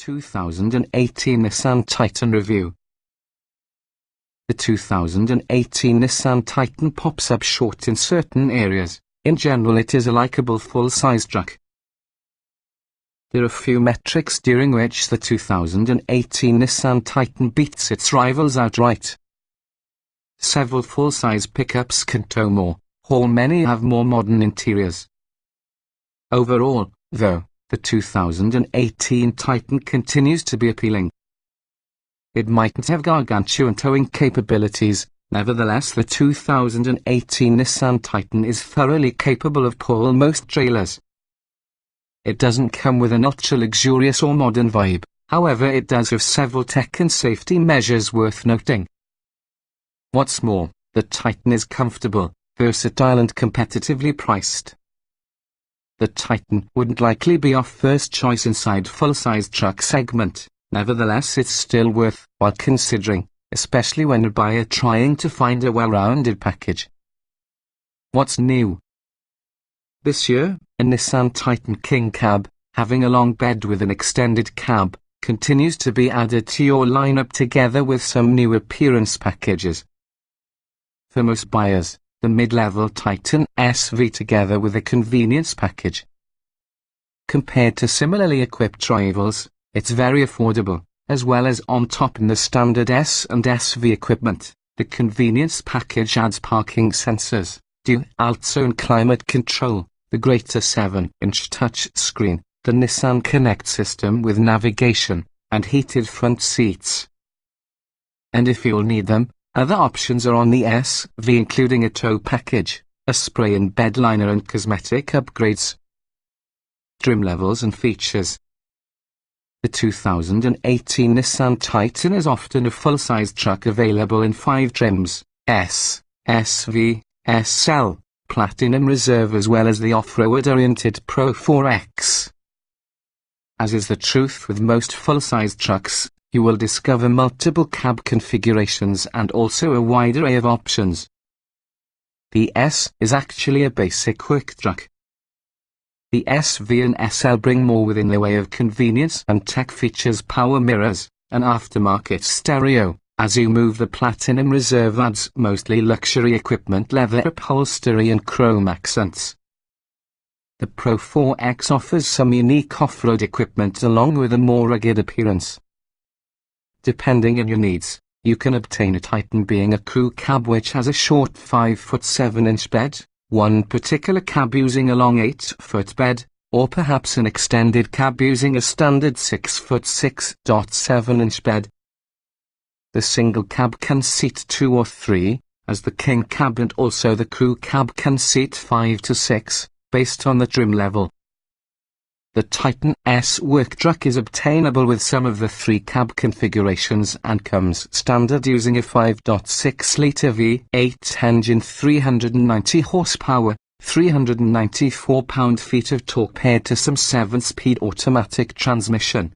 2018 Nissan Titan Review. The 2018 Nissan Titan pops up short in certain areas. In general, it is a likable full-size truck. There are few metrics during which the 2018 Nissan Titan beats its rivals outright. Several full-size pickups can tow more, while many have more modern interiors. Overall, though, the 2018 Titan continues to be appealing. It mightn't have gargantuan towing capabilities, nevertheless the 2018 Nissan Titan is thoroughly capable of pulling most trailers. It doesn't come with an ultra-luxurious or modern vibe, however it does have several tech and safety measures worth noting. What's more, the Titan is comfortable, versatile and competitively priced. The Titan wouldn't likely be our first choice inside full-size truck segment, nevertheless it's still worthwhile considering, especially when a buyer trying to find a well-rounded package. What's new? This year, a Nissan Titan King Cab, having a long bed with an extended cab, continues to be added to your lineup together with some new appearance packages. For most buyers, the mid-level Titan SV together with a convenience package. Compared to similarly equipped rivals, it's very affordable, as well as on top in the standard S and SV equipment. The convenience package adds parking sensors, dual zone climate control, the greater 7-inch touch screen, the Nissan Connect system with navigation, and heated front seats. And if you'll need them, other options are on the SV, including a tow package, a spray and bed liner and cosmetic upgrades. Trim levels and features. The 2018 Nissan Titan is often a full-size truck available in 5 trims: S, SV, SL, Platinum Reserve as well as the off-road-oriented Pro 4X. As is the truth with most full-size trucks, you will discover multiple cab configurations and also a wide array of options. The S is actually a basic quick truck. The SV and SL bring more within the way of convenience and tech features: power mirrors, an aftermarket stereo. As you move, the Platinum Reserve adds mostly luxury equipment, leather upholstery and chrome accents. The Pro 4X offers some unique off-road equipment along with a more rugged appearance. Depending on your needs, you can obtain a Titan being a crew cab which has a short 5-foot 7-inch bed, one particular cab using a long 8-foot bed, or perhaps an extended cab using a standard 6-foot 6.7-inch bed. The single cab can seat 2 or 3, as the King Cab, and also the crew cab can seat 5 to 6, based on the trim level. The Titan S work truck is obtainable with some of the 3 cab configurations and comes standard using a 5.6-litre V8 engine, 390 horsepower, 394 pound-feet of torque paired to some 7-speed automatic transmission.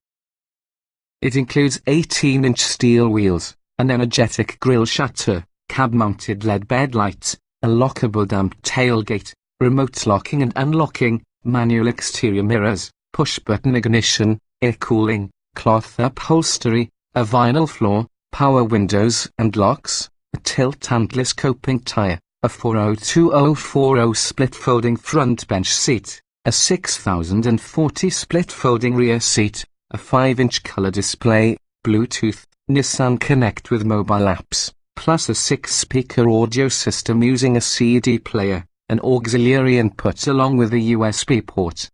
It includes 18-inch steel wheels, an energetic grille shutter, cab-mounted LED bed lights, a lockable damp tailgate, remote locking and unlocking, manual exterior mirrors, push-button ignition, air cooling, cloth upholstery, a vinyl floor, power windows and locks, a tilt and telescoping tire, a 402/040 split-folding front bench seat, a 6040 split-folding rear seat, a 5-inch color display, Bluetooth, Nissan Connect with mobile apps, plus a 6-speaker audio system using a CD player, an auxiliary input along with a USB port.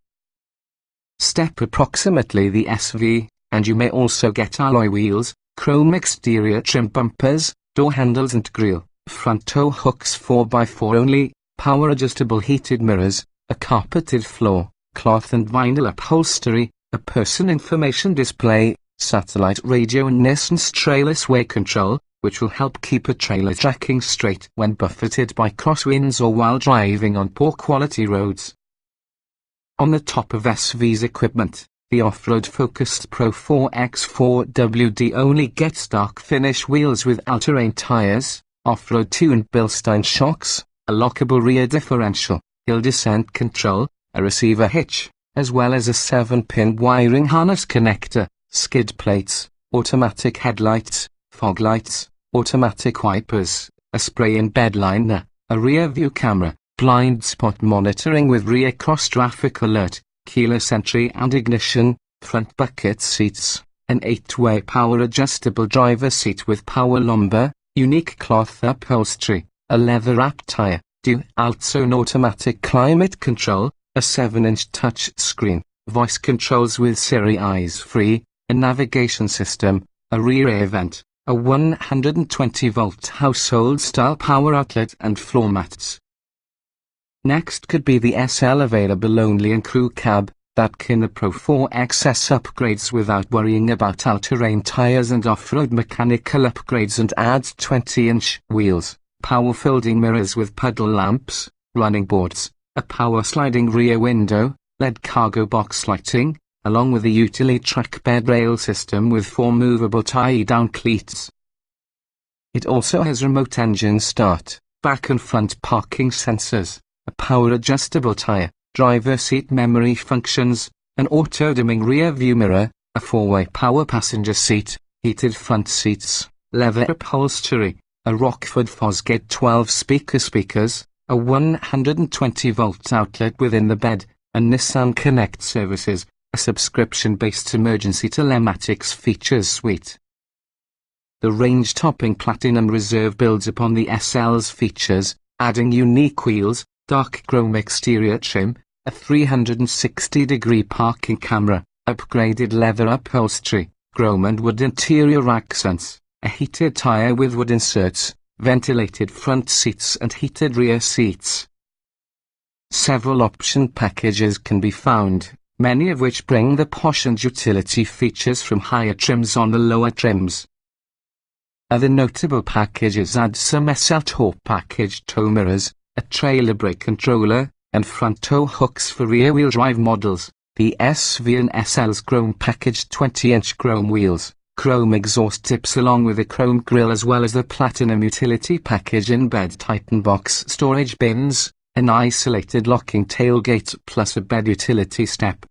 Step approximately the SV, and you may also get alloy wheels, chrome exterior trim bumpers, door handles and grille, front tow hooks 4x4 only, power adjustable heated mirrors, a carpeted floor, cloth and vinyl upholstery, a person information display, satellite radio and Nissan's trailer sway control, which will help keep a trailer tracking straight when buffeted by crosswinds or while driving on poor quality roads. On the top of SV's equipment, the off-road focused Pro 4X 4WD only gets dark finish wheels with all-terrain tires, off-road tuned Bilstein shocks, a lockable rear differential, hill descent control, a receiver hitch, as well as a 7-pin wiring harness connector, skid plates, automatic headlights, fog lights, automatic wipers, a spray-in bed liner, a rear view camera, blind spot monitoring with rear cross traffic alert, keyless entry and ignition, front bucket seats, an 8-way power adjustable driver seat with power lumbar, unique cloth upholstery, a leather-wrapped tire, dual-zone automatic climate control, a 7-inch touch screen, voice controls with Siri Eyes Free, a navigation system, a rear air vent, a 120-volt household-style power outlet and floor mats. Next could be the SL, available only in crew cab, that can the Pro 4XS upgrades without worrying about all-terrain tires and off-road mechanical upgrades, and adds 20-inch wheels, power folding mirrors with puddle lamps, running boards, a power sliding rear window, LED cargo box lighting, along with a utility track bed rail system with 4 movable tie-down cleats. It also has remote engine start, back and front parking sensors, a power adjustable tire, driver seat memory functions, an auto-dimming rear view mirror, a 4-way power passenger seat, heated front seats, leather upholstery, a Rockford Fosgate 12-speaker speakers, a 120-volt outlet within the bed, a Nissan Connect services, a subscription-based emergency telematics features suite. The range-topping Platinum Reserve builds upon the SL's features, adding unique wheels, dark chrome exterior trim, a 360-degree parking camera, upgraded leather upholstery, chrome and wood interior accents, a heated tire with wood inserts, ventilated front seats and heated rear seats. Several option packages can be found, many of which bring the posh and utility features from higher trims on the lower trims. Other notable packages add some SL tow package tow mirrors, a trailer brake controller, and front tow hooks for rear-wheel drive models. The SV and SL's chrome packaged 20-inch chrome wheels, chrome exhaust tips along with a chrome grille, as well as the Platinum utility package in-bed Titan box storage bins, an isolated locking tailgate plus a bed utility step.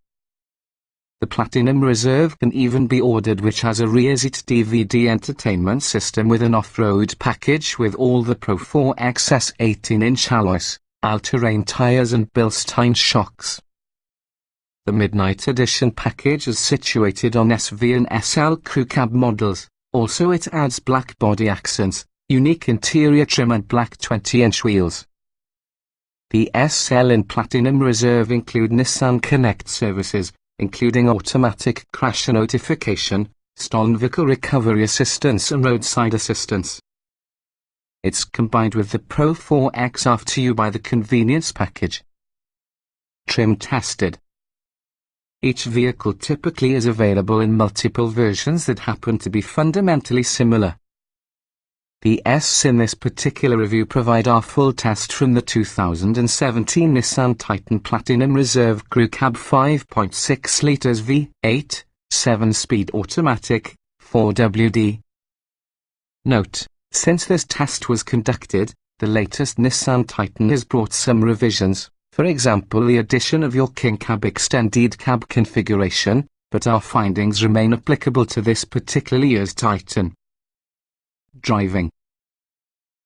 The Platinum Reserve can even be ordered, which has a rear seat DVD entertainment system with an off-road package with all the Pro 4XS 18-inch alloys, all-terrain tires and Bilstein shocks. The Midnight Edition package is situated on SV and SL crew cab models. Also it adds black body accents, unique interior trim and black 20-inch wheels. The SL and Platinum Reserve include Nissan Connect services, including automatic crash notification, stolen vehicle recovery assistance and roadside assistance. It's combined with the Pro 4X after you buy the convenience package. Trim tested. Each vehicle typically is available in multiple versions that happen to be fundamentally similar. The S in this particular review provide our full test from the 2017 Nissan Titan Platinum Reserve Crew Cab 5.6 litres V8, 7-speed automatic, 4WD. Note: since this test was conducted, the latest Nissan Titan has brought some revisions, for example the addition of your King Cab extended cab configuration, but our findings remain applicable to this particular year's Titan. Driving.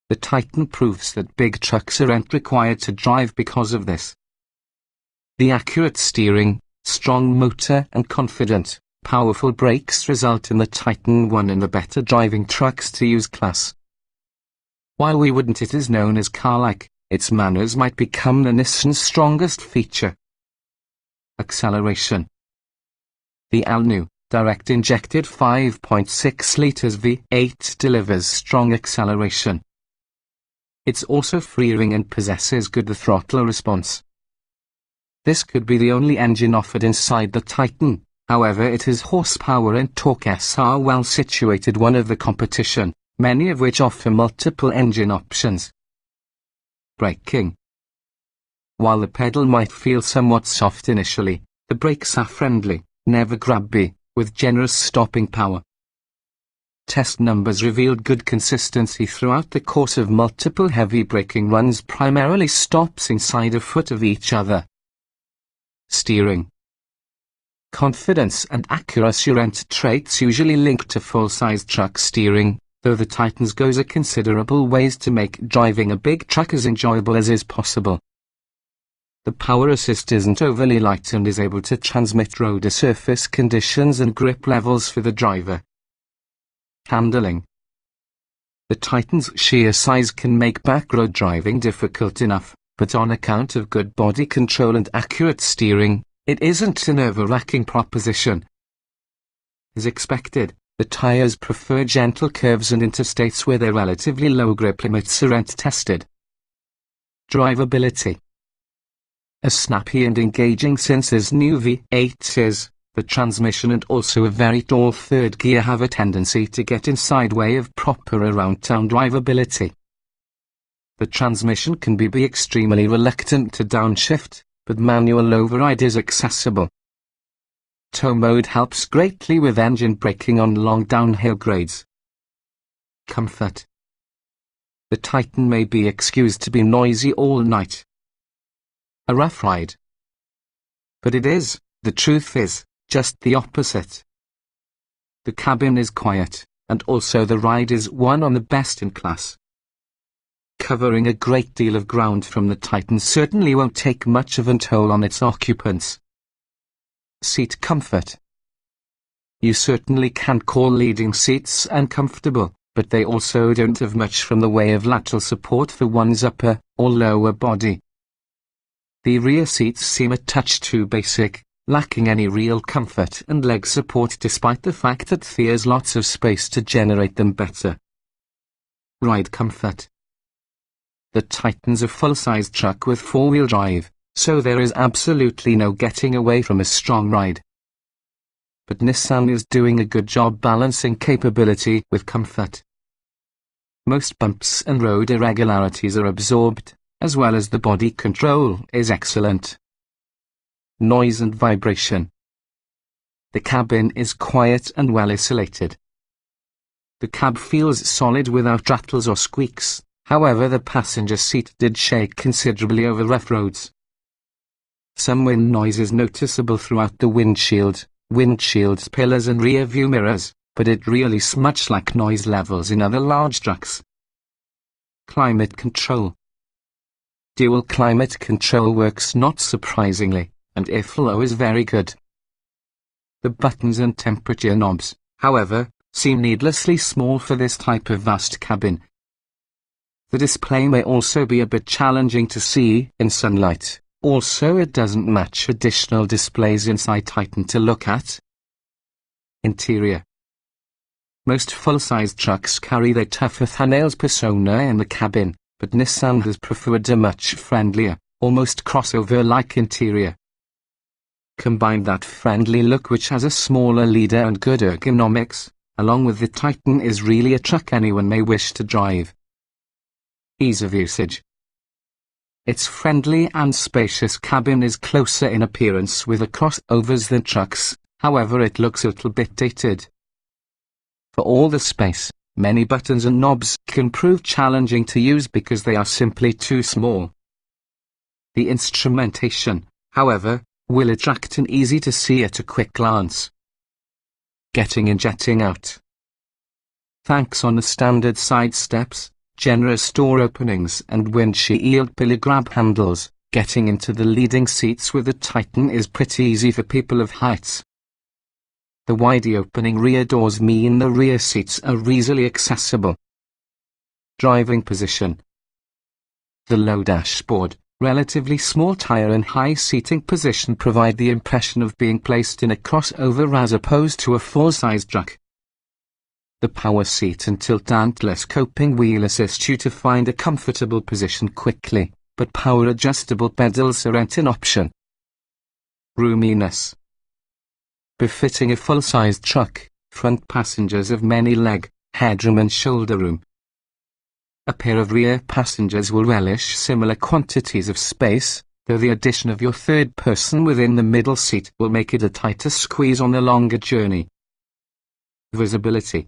The Titan proves that big trucks aren't required to drive because of this. The accurate steering, strong motor and confident, powerful brakes result in the Titan 1 in the better driving trucks to use class. While we wouldn't it is known as car-like, its manners might become the Nissan's strongest feature. Acceleration. The all-new, direct-injected 5.6 litres V8 delivers strong acceleration. It's also freeing and possesses good throttle response. This could be the only engine offered inside the Titan, however its horsepower and torque are well situated one of the competition, many of which offer multiple engine options. Braking. While the pedal might feel somewhat soft initially, the brakes are friendly, never grabby, with generous stopping power. Test numbers revealed good consistency throughout the course of multiple heavy braking runs, primarily stops inside a foot of each other. Steering. Confidence and accuracy aren't traits usually linked to full-size truck steering, though the Titans goes a considerable ways to make driving a big truck as enjoyable as is possible. The power assist isn't overly light and is able to transmit road surface conditions and grip levels for the driver. Handling. The Titan's sheer size can make backroad driving difficult enough, but on account of good body control and accurate steering, it isn't an nerve-wracking proposition. As expected, the tires prefer gentle curves and interstates where their relatively low grip limits aren't tested. Drivability. As snappy and engaging since his new V8 is, the transmission and also a very tall third gear have a tendency to get inside way of proper around-town drivability. The transmission can be extremely reluctant to downshift, but manual override is accessible. Tow mode helps greatly with engine braking on long downhill grades. Comfort. The Titan may be excused to be noisy all night. A rough ride. But it is, the truth is, just the opposite. The cabin is quiet, and also the ride is one on the best in class. Covering a great deal of ground from the Titan certainly won't take much of a toll on its occupants. Seat comfort. You certainly can call leading seats uncomfortable, but they also don't have much from the way of lateral support for one's upper or lower body. The rear seats seem a touch too basic, lacking any real comfort and leg support despite the fact that there's lots of space to generate them better. Ride comfort. The Titan's a full-size truck with four-wheel drive, so there is absolutely no getting away from a strong ride. But Nissan is doing a good job balancing capability with comfort. Most bumps and road irregularities are absorbed, as well as the body control is excellent. Noise and vibration. The cabin is quiet and well isolated. The cab feels solid without rattles or squeaks, however the passenger seat did shake considerably over rough roads. Some wind noise is noticeable throughout the windshields, pillars and rear view mirrors, but it really much like noise levels in other large trucks. Climate control. Dual climate control works not surprisingly, and airflow is very good. The buttons and temperature knobs, however, seem needlessly small for this type of vast cabin. The display may also be a bit challenging to see in sunlight, also it doesn't match additional displays inside Titan to look at. Interior. Most full-size trucks carry their tougher thumbnails persona in the cabin, but Nissan has preferred a much friendlier, almost crossover-like interior. Combine that friendly look which has a smaller leader and good ergonomics, along with the Titan is really a truck anyone may wish to drive. Ease of usage. Its friendly and spacious cabin is closer in appearance with the crossovers than trucks, however it looks a little bit dated. For all the space, many buttons and knobs can prove challenging to use because they are simply too small. The instrumentation, however, will attract and easy to see at a quick glance. Getting in, jetting out. Thanks on the standard side steps, generous door openings and windshield pillar grab handles, getting into the leading seats with the Titan is pretty easy for people of heights. The widely opening rear doors mean the rear seats are easily accessible. Driving position. The low dashboard, relatively small tire and high seating position provide the impression of being placed in a crossover as opposed to a full-size truck. The power seat and tilt and telescoping wheel assist you to find a comfortable position quickly, but power adjustable pedals aren't an option. Roominess. Befitting a full-sized truck, front passengers have many leg, headroom and shoulder room. A pair of rear passengers will relish similar quantities of space, though the addition of your third person within the middle seat will make it a tighter squeeze on the longer journey. Visibility.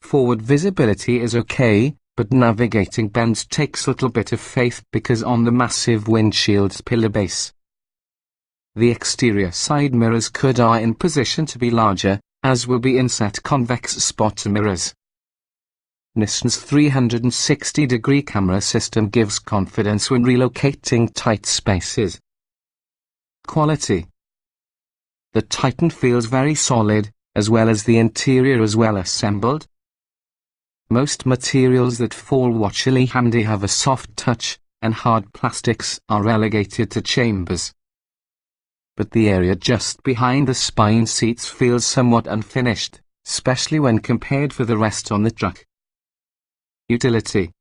Forward visibility is okay, but navigating bends takes a little bit of faith because on the massive windshield pillar base. The exterior side mirrors are in position to be larger, as will be inset convex spot mirrors. Nissan's 360-degree camera system gives confidence when relocating tight spaces. Quality. The Titan feels very solid, as well as the interior is well assembled. Most materials that fall watchily handy have a soft touch, and hard plastics are relegated to chambers. But the area just behind the spine seats feels somewhat unfinished, especially when compared with the rest on the truck. Utility.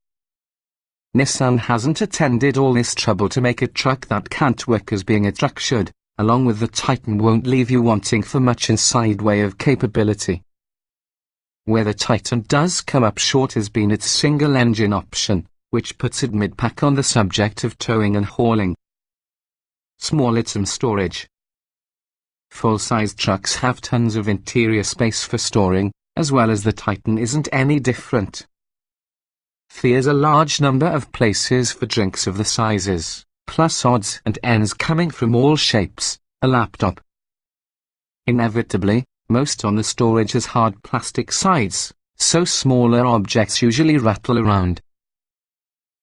Nissan hasn't attended all this trouble to make a truck that can't work as being a truck should, along with the Titan won't leave you wanting for much inside way of capability. Where the Titan does come up short has been its single-engine option, which puts it mid-pack on the subject of towing and hauling. Small item storage. Full-size trucks have tons of interior space for storing, as well as the Titan isn't any different. There's a large number of places for drinks of the sizes, plus odds and ends coming from all shapes, a laptop. Inevitably, most on the storage has hard plastic sides, so smaller objects usually rattle around.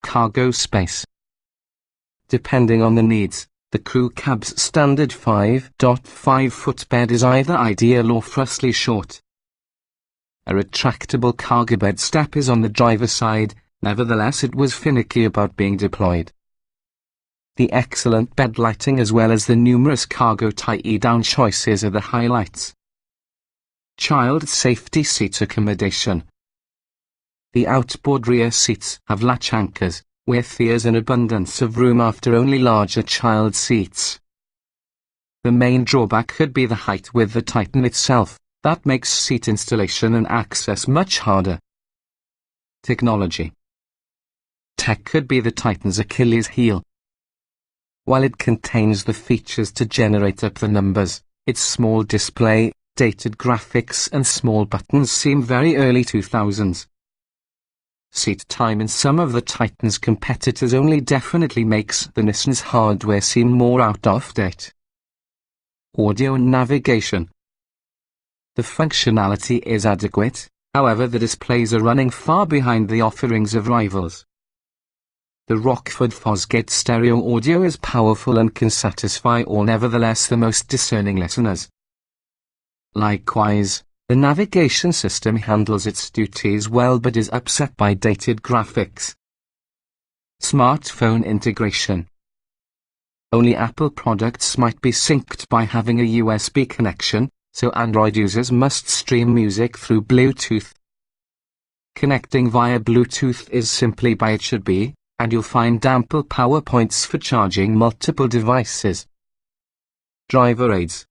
Cargo space. Depending on the needs, the crew cab's standard 5.5-foot bed is either ideal or frustly short. A retractable cargo bed step is on the driver's side, nevertheless it was finicky about being deployed. The excellent bed lighting as well as the numerous cargo tie-down choices are the highlights. Child safety seat accommodation. The outboard rear seats have latch anchors, where there's an abundance of room after only larger child seats. The main drawback could be the height with the Titan itself. That makes seat installation and access much harder. Technology. Tech could be the Titan's Achilles heel. While it contains the features to generate up the numbers, its small display, dated graphics and small buttons seem very early 2000s. Seat time in some of the Titan's competitors only definitely makes the Nissan's hardware seem more out of date. Audio and navigation. The functionality is adequate, however the displays are running far behind the offerings of rivals. The Rockford Fosgate stereo audio is powerful and can satisfy all, nevertheless the most discerning listeners. Likewise, the navigation system handles its duties well but is upset by dated graphics. Smartphone integration. Only Apple products might be synced by having a USB connection, so Android users must stream music through Bluetooth. Connecting via Bluetooth is simply by it should be, and you'll find ample power points for charging multiple devices. Driver aids.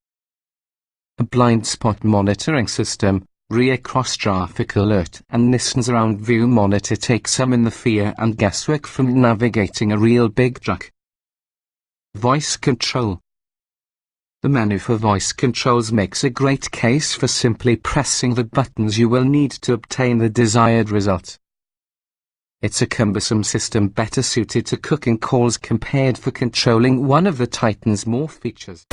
A blind spot monitoring system, rear cross-traffic alert and Nissan's round view monitor take some in the fear and guesswork from navigating a real big truck. Voice control. The menu for voice controls makes a great case for simply pressing the buttons you will need to obtain the desired result. It's a cumbersome system better suited to cooking calls compared for controlling one of the Titan's more features.